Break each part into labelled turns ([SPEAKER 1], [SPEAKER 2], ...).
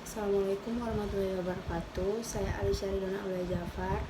[SPEAKER 1] Assalamualaikum warahmatullahi wabarakatuh. Saya Alisha Ridona Aulia Jafar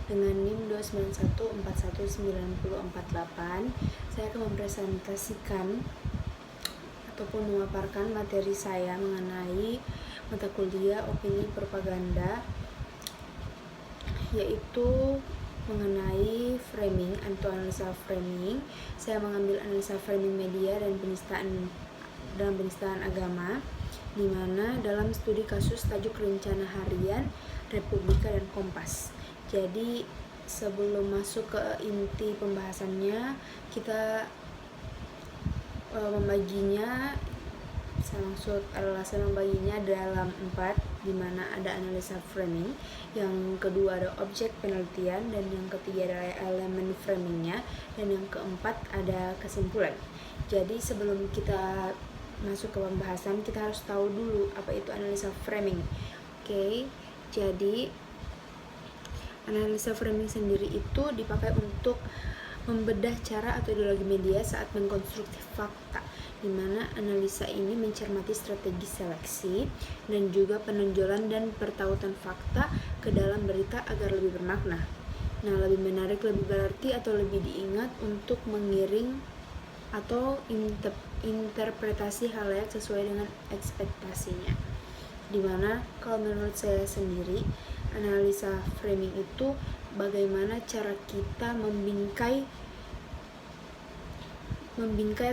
[SPEAKER 1] dengan NIM 291419048. Saya akan mempresentasikan ataupun memaparkan materi saya mengenai mata kuliah opini propaganda, yaitu mengenai framing atau analisa framing. Saya mengambil analisa framing media dan penistaan agama, di mana dalam studi kasus tajuk rencana harian Republika dan Kompas. Jadi sebelum masuk ke inti pembahasannya, kita membaginya dalam 4, di mana ada analisa framing, yang kedua ada objek penelitian, dan yang ketiga adalah elemen framingnya, dan yang keempat ada kesimpulan. Jadi sebelum kita masuk ke pembahasan, kita harus tahu dulu apa itu analisa framing. Jadi analisa framing sendiri itu dipakai untuk membedah cara atau ideologi media saat mengkonstruksi fakta, di mana analisa ini mencermati strategi seleksi dan juga penonjolan dan pertautan fakta ke dalam berita agar lebih bermakna. Nah, lebih menarik, lebih berarti, atau lebih diingat untuk mengiring atau interpretasi halayak sesuai dengan ekspektasinya. Dimana kalau menurut saya sendiri, analisa framing itu bagaimana cara kita membingkai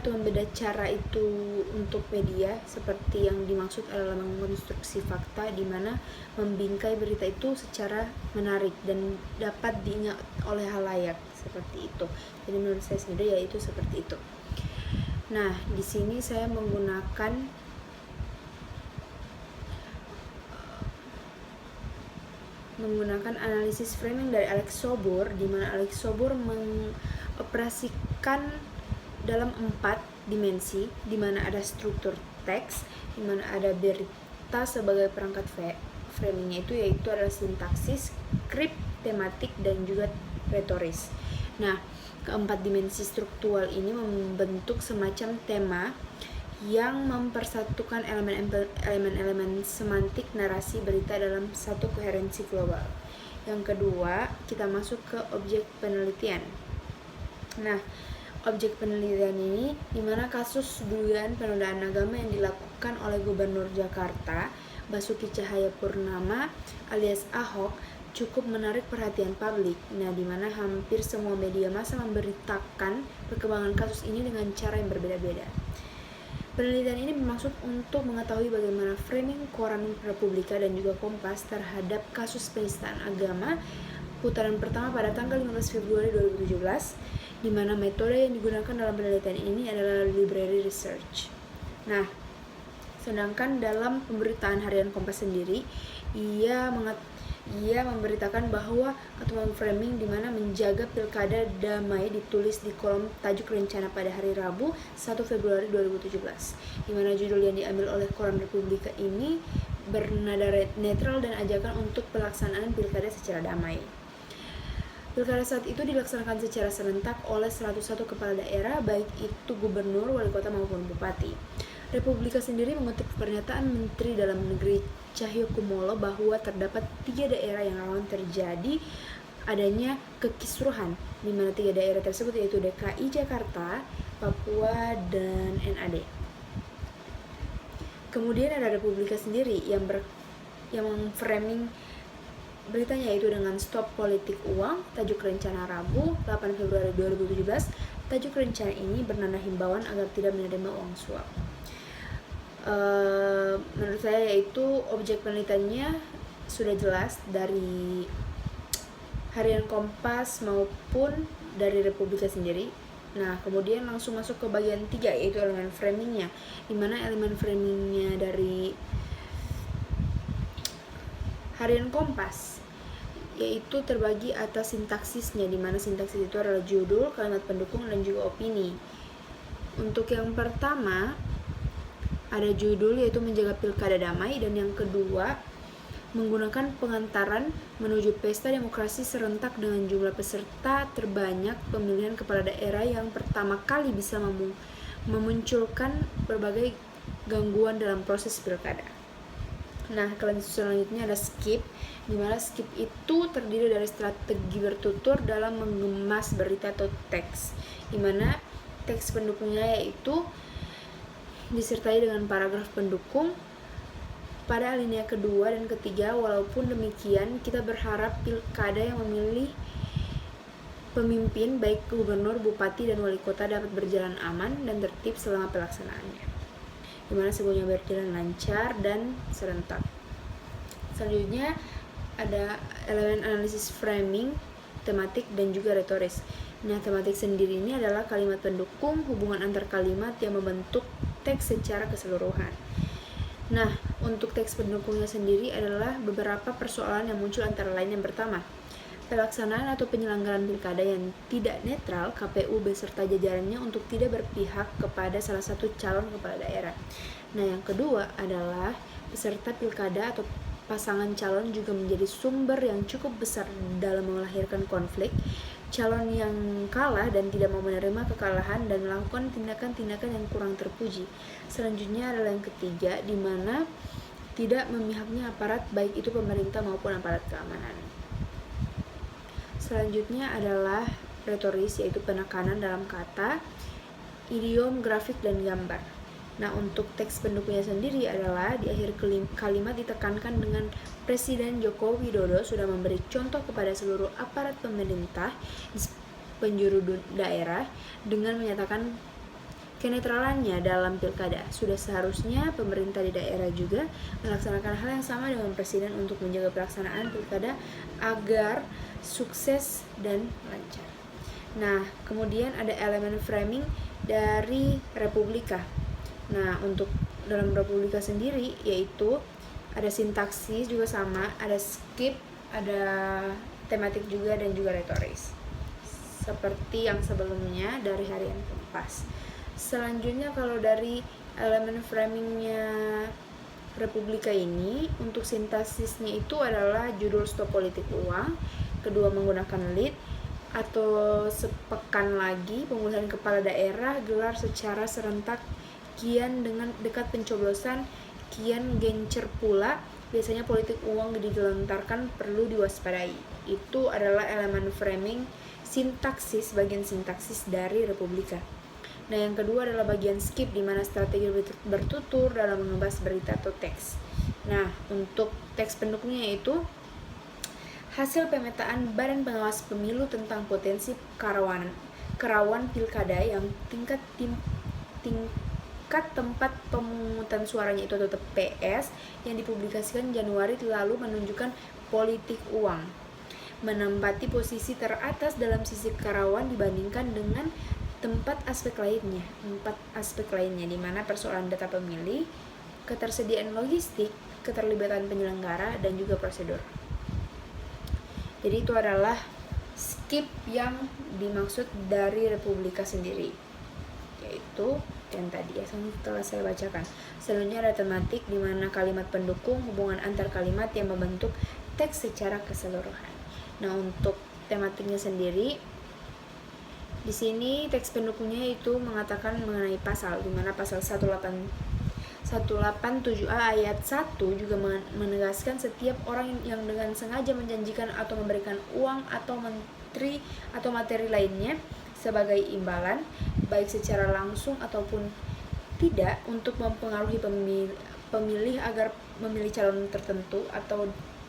[SPEAKER 1] atau membedah cara itu untuk media, seperti yang dimaksud adalah mengkonstruksi fakta, di mana membingkai berita itu secara menarik dan dapat diingat oleh halayak, seperti itu. Jadi menurut saya sendiri yaitu seperti itu. Nah, di sini saya menggunakan analisis framing dari Alex Sobor, di mana Alex Sobor mengoperasikan dalam 4 dimensi, di mana ada struktur teks, di mana ada berita sebagai perangkat framingnya itu yaitu adalah sintaksis, skrip, tematik, dan juga retoris. Nah, keempat dimensi struktural ini membentuk semacam tema yang mempersatukan elemen-elemen semantik narasi berita dalam satu koherensi global. Yang kedua, kita masuk ke objek penelitian. Nah, objek penelitian ini dimana kasus dugaan penodaan agama yang dilakukan oleh Gubernur Jakarta Basuki Cahayapurnama alias Ahok cukup menarik perhatian publik. Nah, dimana hampir semua media massa memberitakan perkembangan kasus ini dengan cara yang berbeda-beda. Penelitian ini bermaksud untuk mengetahui bagaimana framing koran Republika dan juga Kompas terhadap kasus penistaan agama putaran pertama pada tanggal 15 Februari 2017, di mana metode yang digunakan dalam penelitian ini adalah library research. Nah, sedangkan dalam pemberitaan harian Kompas sendiri, ia memberitakan bahwa aturan framing di mana menjaga pilkada damai ditulis di kolom tajuk rencana pada hari Rabu 1 Februari 2017, di mana judul yang diambil oleh koran Republika ini bernada netral dan ajakan untuk pelaksanaan pilkada secara damai. Pilkada saat itu dilaksanakan secara serentak oleh 101 kepala daerah, baik itu gubernur, wali kota maupun bupati. Republika sendiri mengutip pernyataan Menteri Dalam Negeri Cahyokumolo bahwa terdapat 3 daerah yang rawan terjadi adanya kekisruhan, di mana 3 daerah tersebut yaitu DKI Jakarta, Papua, dan NAD. Kemudian ada Republika sendiri yang framing beritanya yaitu dengan stop politik uang, tajuk rencana Rabu 8 Februari 2017. Tajuk rencana ini bernada himbauan agar tidak menerima uang suap. Menurut saya yaitu objek penelitiannya sudah jelas dari harian Kompas maupun dari Republika sendiri. Nah, kemudian langsung masuk ke bagian 3 yaitu elemen framingnya, di mana elemen framingnya dari harian Kompas yaitu terbagi atas sintaksisnya, di mana sintaksis itu adalah judul, kalimat pendukung, dan juga opini. Untuk yang pertama ada judul yaitu menjaga pilkada damai, dan yang kedua menggunakan pengantaran menuju pesta demokrasi serentak dengan jumlah peserta terbanyak pemilihan kepala daerah yang pertama kali bisa memunculkan berbagai gangguan dalam proses pilkada. Nah, selanjutnya ada skip, di mana skip itu terdiri dari strategi bertutur dalam mengemas berita atau teks, di mana teks pendukungnya yaitu disertai dengan paragraf pendukung pada alinea kedua dan ketiga. Walaupun demikian, kita berharap pilkada yang memilih pemimpin baik gubernur, bupati, dan wali kota dapat berjalan aman dan tertib selama pelaksanaannya, di mana semuanya berjalan lancar dan serentak. Selanjutnya ada elemen analisis framing, tematik, dan juga retoris. Nah, tematik sendiri ini adalah kalimat pendukung, hubungan antar kalimat yang membentuk teks secara keseluruhan. Nah, untuk teks pendukungnya sendiri adalah beberapa persoalan yang muncul antara lain. Yang pertama, pelaksanaan atau penyelenggaraan pilkada yang tidak netral, KPU beserta jajarannya untuk tidak berpihak kepada salah satu calon kepala daerah. Nah, yang kedua adalah peserta pilkada atau pasangan calon juga menjadi sumber yang cukup besar dalam melahirkan konflik. Calon yang kalah dan tidak mau menerima kekalahan dan melakukan tindakan-tindakan yang kurang terpuji. Selanjutnya adalah yang ketiga, di mana tidak memihaknya aparat baik itu pemerintah maupun aparat keamanan. Selanjutnya adalah retoris, yaitu penekanan dalam kata, idiom, grafik, dan gambar. Nah, untuk teks pendukungnya sendiri adalah di akhir kalimat ditekankan dengan Presiden Joko Widodo sudah memberi contoh kepada seluruh aparat pemerintah di penjuru daerah dengan menyatakan kenetralannya dalam pilkada. Sudah seharusnya pemerintah di daerah juga melaksanakan hal yang sama dengan Presiden untuk menjaga pelaksanaan pilkada agar sukses dan lancar. Nah, kemudian ada elemen framing dari Republika. Nah, untuk dalam Republika sendiri yaitu ada sintaksis juga sama, ada skip, ada tematik juga, dan juga retoris. Seperti yang sebelumnya dari Harian Kompas. Selanjutnya kalau dari elemen framingnya Republika ini, untuk sintaksisnya itu adalah judul stop politik uang, kedua menggunakan lead, atau sepekan lagi pemilihan kepala daerah gelar secara serentak, kian dengan dekat pencoblosan, kian gencer pula, biasanya politik uang digelontarkan, perlu diwaspadai. Itu adalah elemen framing sintaksis, bagian sintaksis dari Republika. Nah, yang kedua adalah bagian skip, di mana strategi bertutur dalam mengebas berita atau teks. Nah, untuk teks pendukungnya yaitu hasil pemetaan Badan Pengawas Pemilu tentang potensi kerawan pilkada yang tingkat tempat pemungutan suaranya itu atau TPS yang dipublikasikan Januari lalu menunjukkan politik uang menempati posisi teratas dalam sisi kerawan dibandingkan dengan empat aspek lainnya, di mana persoalan data pemilih, ketersediaan logistik, keterlibatan penyelenggara, dan juga prosedur. Jadi itu adalah skip yang dimaksud dari Republika sendiri, yaitu yang tadi ya telah saya bacakan. Selanjutnya ada tematik, di mana kalimat pendukung, hubungan antar kalimat yang membentuk teks secara keseluruhan. Nah, untuk tematiknya sendiri, di sini teks pendukungnya itu mengatakan mengenai pasal, di mana pasal 187A ayat 1 juga menegaskan setiap orang yang dengan sengaja menjanjikan atau memberikan uang atau menteri atau materi lainnya sebagai imbalan, baik secara langsung ataupun tidak, untuk mempengaruhi pemilih agar memilih calon tertentu atau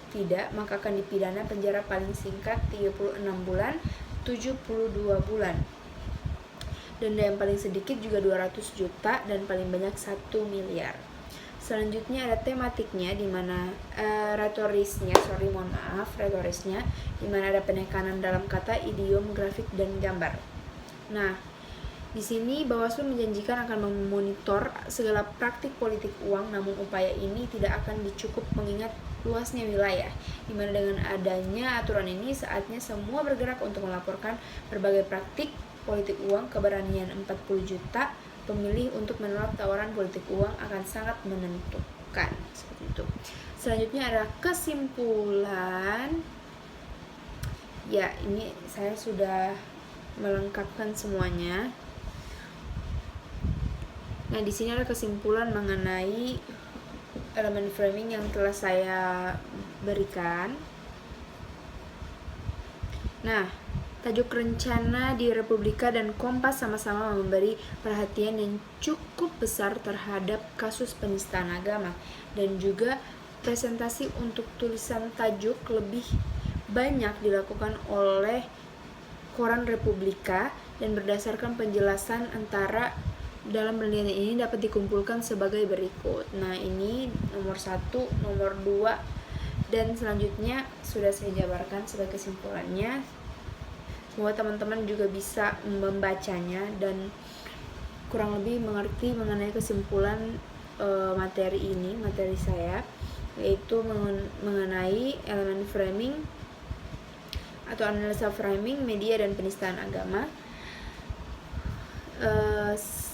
[SPEAKER 1] tidak, maka akan dipidana penjara paling singkat 36 bulan, 72 bulan. Denda yang paling sedikit juga 200 juta dan paling banyak 1 miliar. Selanjutnya ada tematiknya, di mana retorisnya, di mana ada penekanan dalam kata, idiom, grafik, dan gambar. Nah, di sini Bawaslu menjanjikan akan memonitor segala praktik politik uang, namun upaya ini tidak akan dicukup mengingat luasnya wilayah, di mana dengan adanya aturan ini saatnya semua bergerak untuk melaporkan berbagai praktik politik uang. Keberanian 40 juta pemilih untuk menolak tawaran politik uang akan sangat menentukan. Seperti itu. Selanjutnya ada kesimpulan. Ya, ini saya sudah melengkapkan semuanya. Nah, di sini ada kesimpulan mengenai elemen framing yang telah saya berikan. Nah, tajuk rencana di Republika dan Kompas sama-sama memberi perhatian yang cukup besar terhadap kasus penistaan agama, dan juga presentasi untuk tulisan tajuk lebih banyak dilakukan oleh koran Republika, dan berdasarkan penjelasan antara dalam penelitian ini dapat dikumpulkan sebagai berikut. Nah, ini nomor 1, nomor 2, dan selanjutnya sudah saya jabarkan sebagai kesimpulannya. Semoga teman-teman juga bisa membacanya dan kurang lebih mengerti mengenai kesimpulan materi saya, yaitu mengenai elemen framing atau analisa framing, media, dan penistaan agama.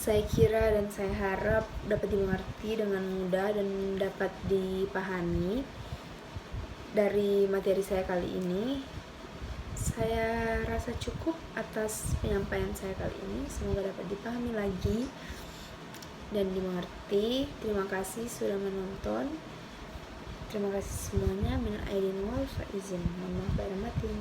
[SPEAKER 1] Saya kira dan saya harap dapat dimengerti dengan mudah dan dapat dipahami dari materi saya kali ini. Saya rasa cukup atas penyampaian saya kali ini. Semoga dapat dipahami lagi dan dimengerti. Terima kasih sudah menonton. Terima kasih semuanya. Minal aidin wal faizin. Mohon maaf lahir batin.